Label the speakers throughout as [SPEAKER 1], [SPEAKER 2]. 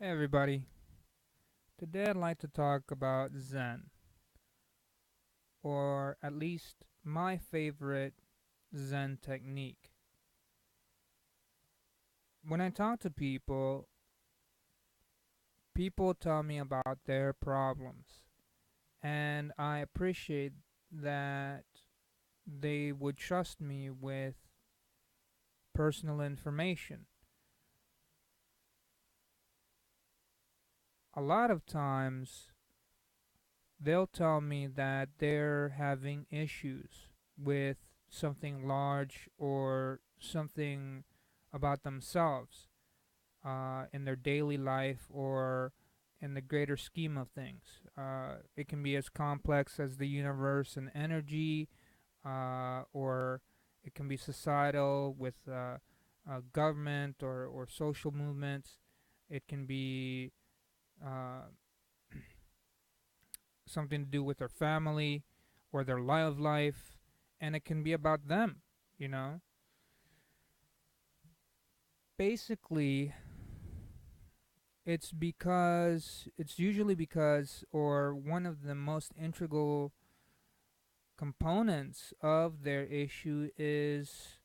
[SPEAKER 1] Hey everybody, today I'd like to talk about Zen, or at least my favorite Zen technique. When I talk to people, people tell me about their problems, and I appreciate that they would trust me with personal information. A lot of times, they'll tell me that they're having issues with something large or something about themselves in their daily life or in the greater scheme of things. It can be as complex as the universe and energy, or it can be societal with government or social movements. It can be uh, something to do with their family or their love life, and it can be about them, you know? Basically, it's usually because, or one of the most integral components of their issue is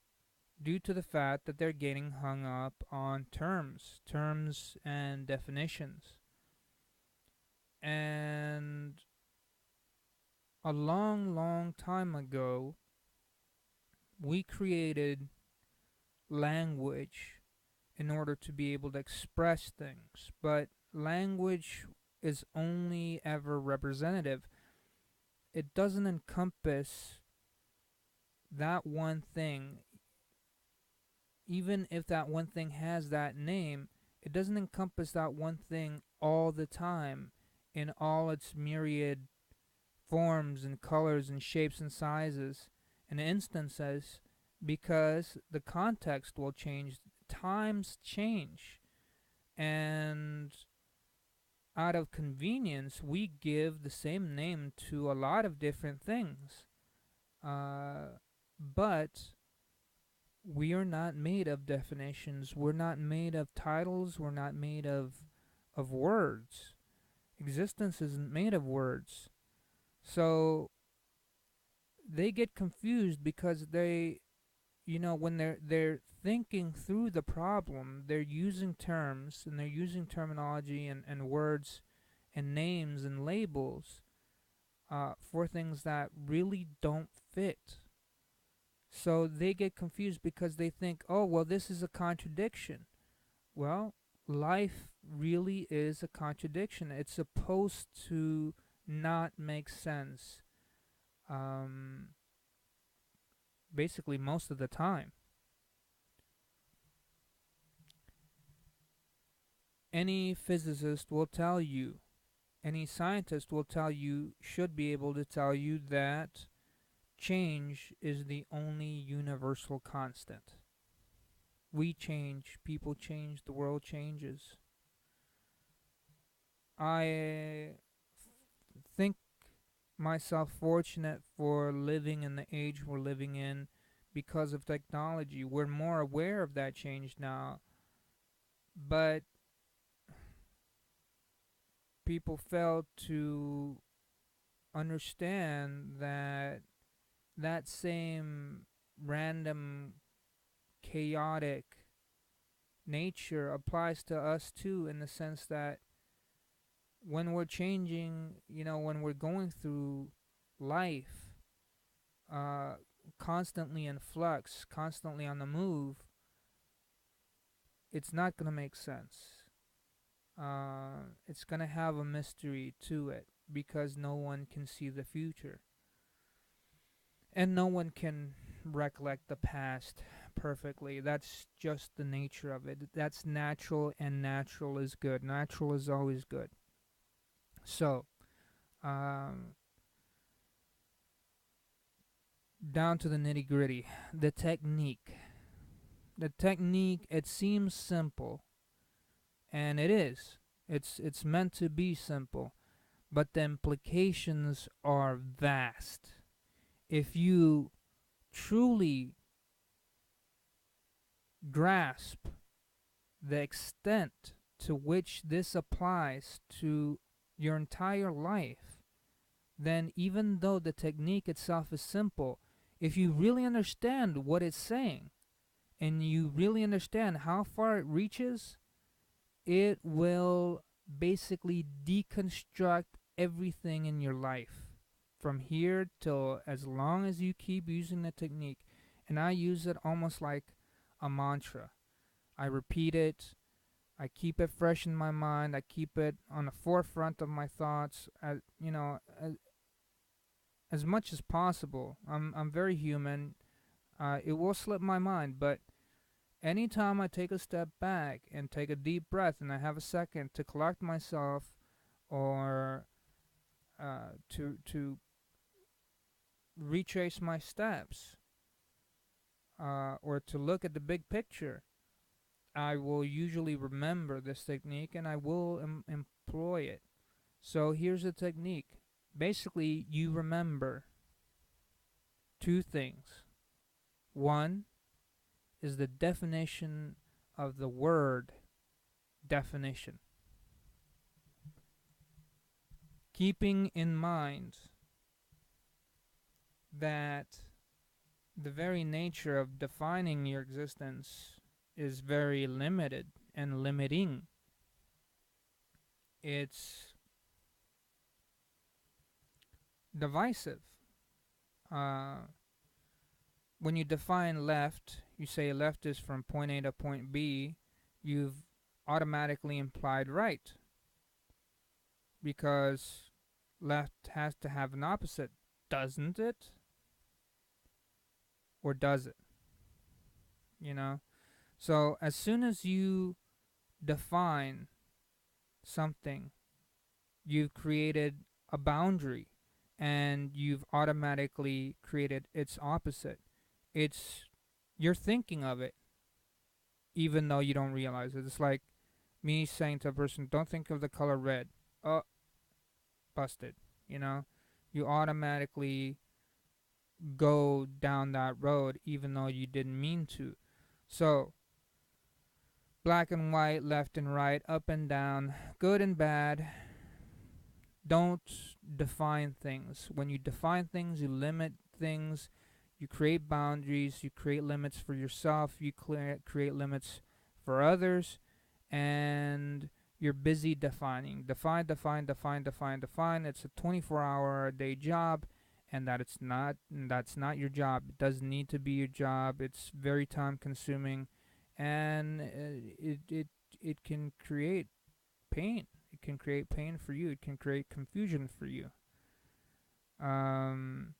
[SPEAKER 1] due to the fact that they're getting hung up on terms and definitions. And a long, long time ago, we created language in order to be able to express things, but language is only ever representative. It doesn't encompass that one thing. Even if that one thing has that name, it doesn't encompass that one thing all the time in all its myriad forms and colors and shapes and sizes and instances, because the context will change, times change, and out of convenience we give the same name to a lot of different things. But we are not made of definitions. We're not made of titles. We're not made of words. Existence isn't made of words. So they get confused because when they're thinking through the problem, they're using terms and they're using terminology and words and names and labels for things that really don't fit. So they get confused because they think, oh, well, this is a contradiction. Well, life really is a contradiction. It's supposed to not make sense, um, basically, most of the time. Any physicist will tell you, any scientist will tell you, should be able to tell you that change is the only universal constant. We change, people change, the world changes. I think myself fortunate for living in the age we're living in because of technology. We're more aware of that change now, but people fail to understand that that same random, chaotic nature applies to us too, in the sense that when we're changing, when we're going through life, uh, constantly in flux, constantly on the move, it's not going to make sense. It's going to have a mystery to it because no one can see the future. And no one can recollect the past perfectly. That's just the nature of it. That's natural, and natural is good. Natural is always good. So, um, down to the nitty gritty. The technique. The technique, it seems simple, and it is. It's meant to be simple, but the implications are vast. If you truly grasp the extent to which this applies to your entire life, then even though the technique itself is simple, if you really understand what it's saying and you really understand how far it reaches, it will basically deconstruct everything in your life from here till as long as you keep using the technique. And I use it almost like a mantra. I repeat it. I keep it fresh in my mind. I keep it on the forefront of my thoughts. As much as possible. I'm very human. It will slip my mind, but anytime I take a step back and take a deep breath, and I have a second to collect myself, or to retrace my steps, or to look at the big picture, I will usually remember this technique and I will employ it. So here's the technique. Basically, you remember two things. One is the definition of the word definition. Keeping in mind that the very nature of defining your existence is very limited and limiting. It's divisive. Uh, when you define left, you say left is from point A to point B, you've automatically implied right, because left has to have an opposite, doesn't it? Or does it? You know? So as soon as you define something, you've created a boundary and you've automatically created its opposite. It's You're thinking of it even though you don't realize it. It's like me saying to a person, don't think of the color red. Oh, busted. You know? You automatically go down that road even though you didn't mean to. So, black and white, left and right, up and down, good and bad. Don't define things. When you define things, you limit things, you create boundaries, you create limits for yourself, you create limits for others, and you're busy defining. Define. It's a 24-hour a day job, and that's not your job. It doesn't need to be your job. It's very time consuming, and it can create pain. It can create pain for you. It can create confusion for you. Um,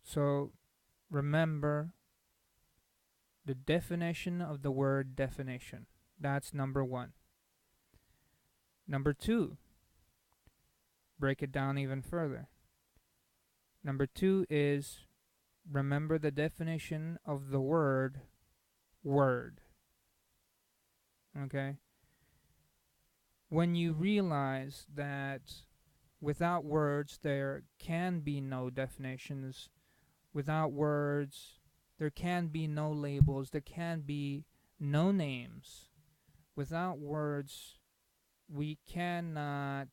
[SPEAKER 1] so remember the definition of the word definition. That's number one. Number two, break it down even further. Number two is remember the definition of the word word. Okay? When you realize that without words there can be no definitions, without words there can be no labels, there can be no names. Without words we cannot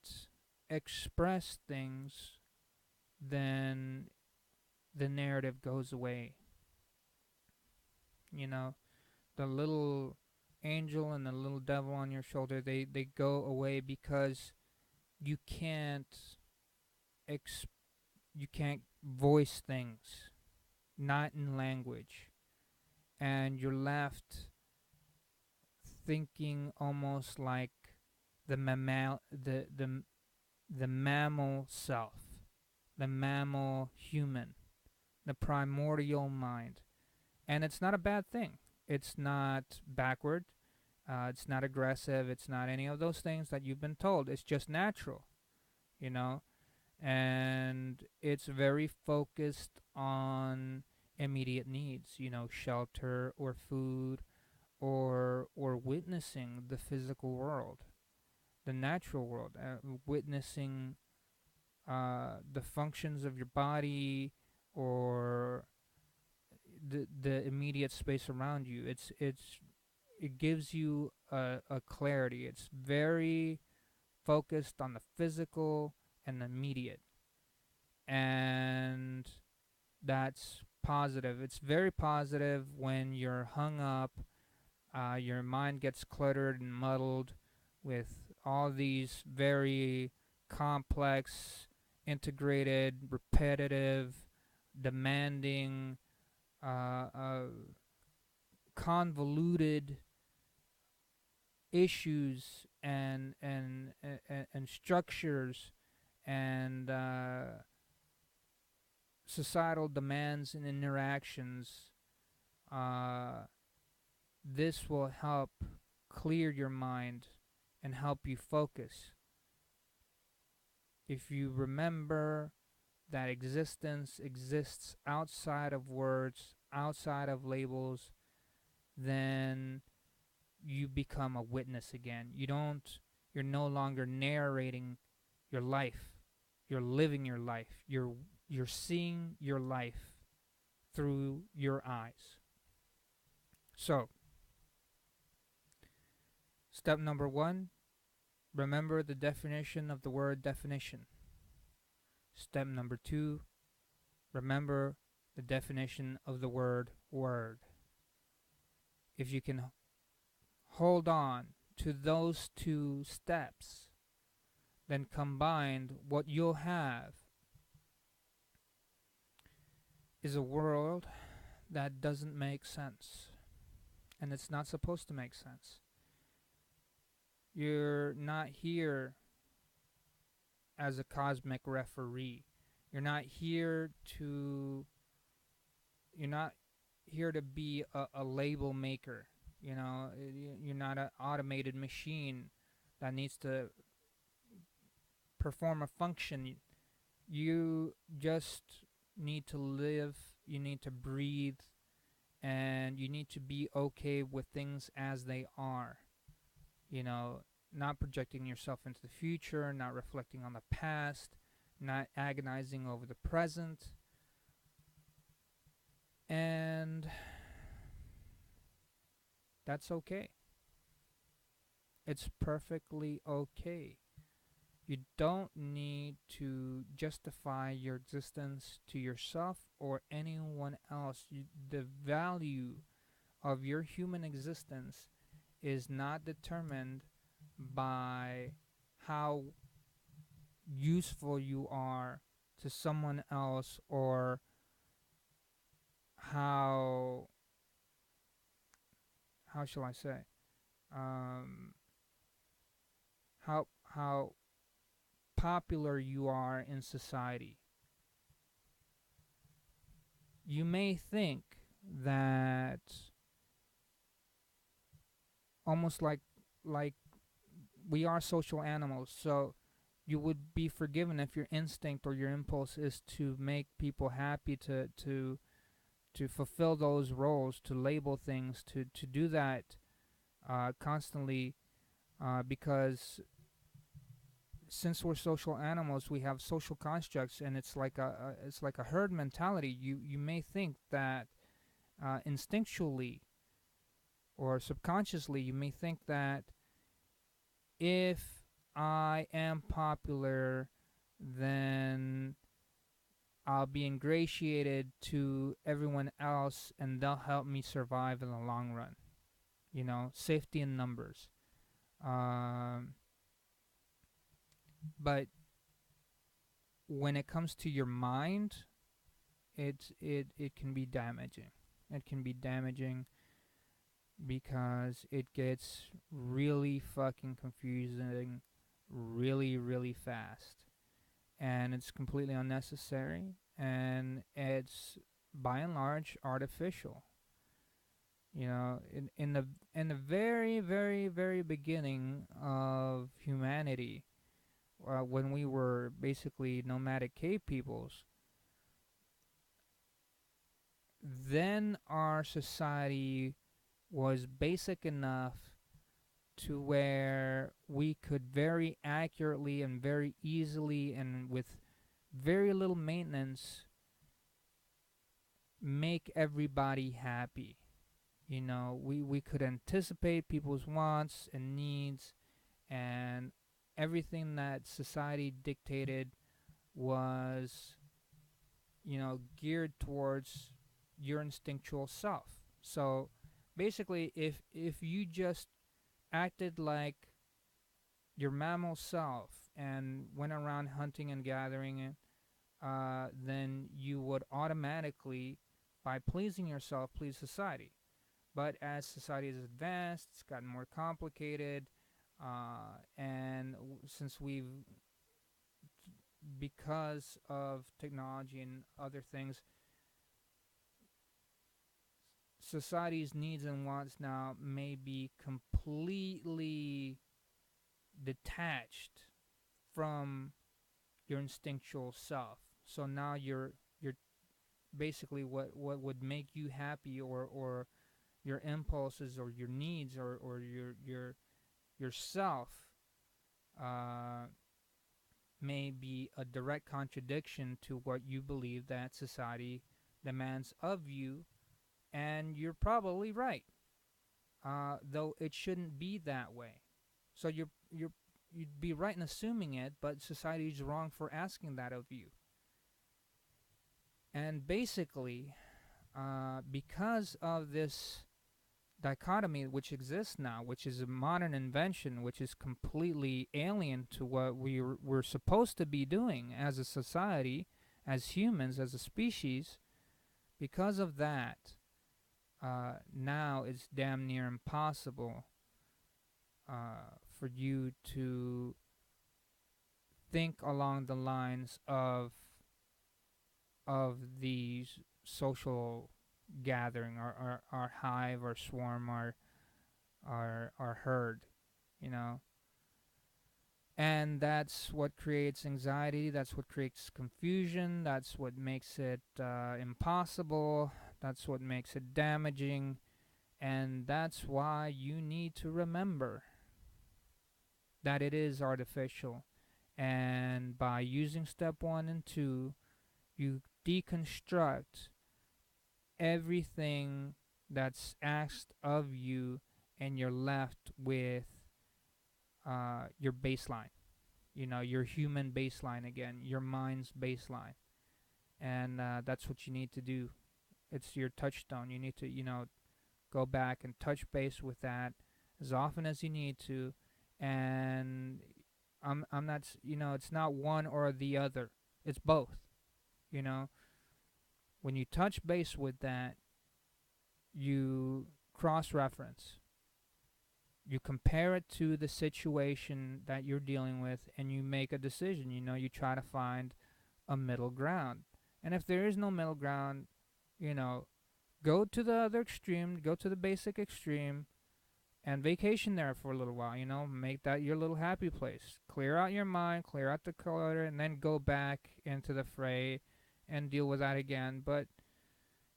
[SPEAKER 1] express things, then the narrative goes away. You know, the little angel and the little devil on your shoulder, they go away because you can't ex- you can't voice things, not in language, and you're left thinking almost like the the mammal self, the mammal human, the primordial mind. And it's not a bad thing. It's not backward. It's not aggressive. It's not any of those things that you've been told. It's just natural, you know? And it's very focused on immediate needs, shelter or food, or witnessing the physical world, the natural world, witnessing the functions of your body, or the immediate space around you. It's it gives you a clarity. It's very focused on the physical and the immediate, and that's positive. It's very positive when you're hung up. Your mind gets cluttered and muddled with all these very complex, integrated, repetitive, demanding, uh, uh, convoluted issues and structures and societal demands and interactions. Uh, this will help clear your mind and help you focus. If you remember that existence exists outside of words, outside of labels, then you become a witness again. You're no longer narrating your life. You're living your life. You're seeing your life through your eyes. So, step number 1, remember the definition of the word definition. Step number 2, remember the definition of the word word. If you can hold on to those 2 steps, then combined, what you'll have is a world that doesn't make sense. And it's not supposed to make sense. You're not here as a cosmic referee. You're not here to you're not here to be a label maker. You know, you're not an automated machine that needs to perform a function. You just need to live, you need to breathe, and you need to be okay with things as they are. You know, not projecting yourself into the future, not reflecting on the past, not agonizing over the present. And that's okay. It's perfectly okay. You don't need to justify your existence to yourself or anyone else. The value of your human existence is not determined by how useful you are to someone else, or how shall I say, um, how popular you are in society. You may think that, almost like we are social animals, so you would be forgiven if your instinct or your impulse is to make people happy, to fulfill those roles, to label things, to do that constantly, because since we're social animals, we have social constructs, and it's like a herd mentality. You may think that instinctually or subconsciously, you may think that if I am popular, then I'll be ingratiated to everyone else, and they'll help me survive in the long run. You know, safety in numbers. Um, but when it comes to your mind, it can be damaging. It can be damaging because it gets really fucking confusing really, really fast. And it's completely unnecessary, and it's by and large artificial. You know, in the very, very, very beginning of humanity, when we were basically nomadic cave peoples, then our society was basic enough to where we could very accurately and very easily and with very little maintenance make everybody happy. We could anticipate people's wants and needs, and everything that society dictated was, geared towards your instinctual self. So basically, if you just acted like your mammal self and went around hunting and gathering, then you would automatically, by pleasing yourself, please society. But as society has advanced, it's gotten more complicated, and since because of technology and other things, society's needs and wants now may be completely detached from your instinctual self. So now you're basically what would make you happy, or your impulses or your needs, or your yourself, uh, may be a direct contradiction to what you believe that society demands of you, and you're probably right. Though it shouldn't be that way. So you'd be right in assuming it, but society's wrong for asking that of you. And basically, because of this dichotomy which exists now, which is a modern invention, which is completely alien to what we're supposed to be doing as a society, as humans, as a species, because of that, now it's damn near impossible for you to think along the lines of these social gathering, or hive, or swarm, or herd, you know. And that's what creates anxiety, that's what creates confusion, that's what makes it impossible, that's what makes it damaging, and that's why you need to remember that it is artificial. And by using step 1 and 2, you deconstruct everything that's asked of you, and you're left with your baseline, your human baseline again, your mind's baseline. And that's what you need to do. It's your touchstone. You need to, go back and touch base with that as often as you need to. And I'm not, it's not one or the other, it's both. you know when you touch base with that, you cross reference, you compare it to the situation that you're dealing with, and you make a decision. You try to find a middle ground. And if there is no middle ground, you know go to the other extreme, go to the basic extreme, and vacation there for a little while. Make that your little happy place, clear out your mind, clear out the clutter, and then go back into the fray and deal with that again. But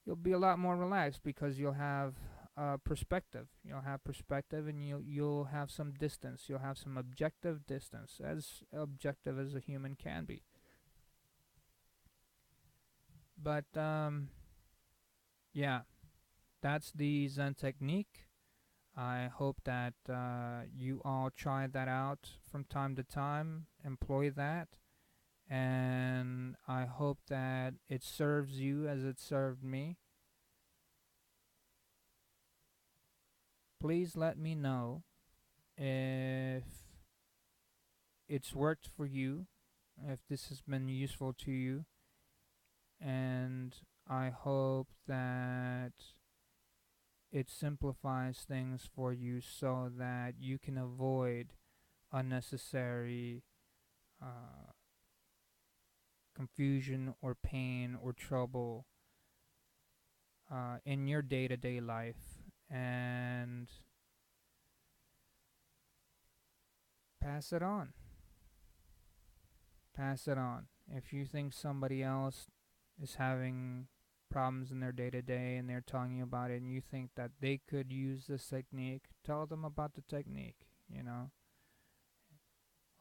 [SPEAKER 1] you'll be a lot more relaxed because you'll have perspective. You'll have perspective, and you'll have some distance. You'll have some objective distance, as objective as a human can be. But yeah, that's the Zen technique. I hope that you all try that out from time to time, employ that, and I hope that it serves you as it served me. Please let me know if it's worked for you, if this has been useful to you, and I hope that it simplifies things for you so that you can avoid unnecessary uh, confusion or pain or trouble in your day to day life, and pass it on. Pass it on. If you think somebody else is having problems in their day to day and they're telling you about it, and you think that they could use this technique, tell them about the technique.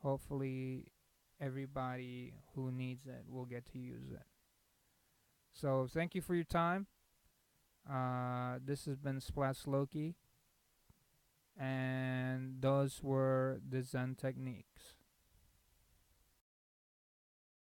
[SPEAKER 1] Hopefully, everybody who needs it will get to use it. So, thank you for your time. This has been Splats Loki, and those were the Zen techniques.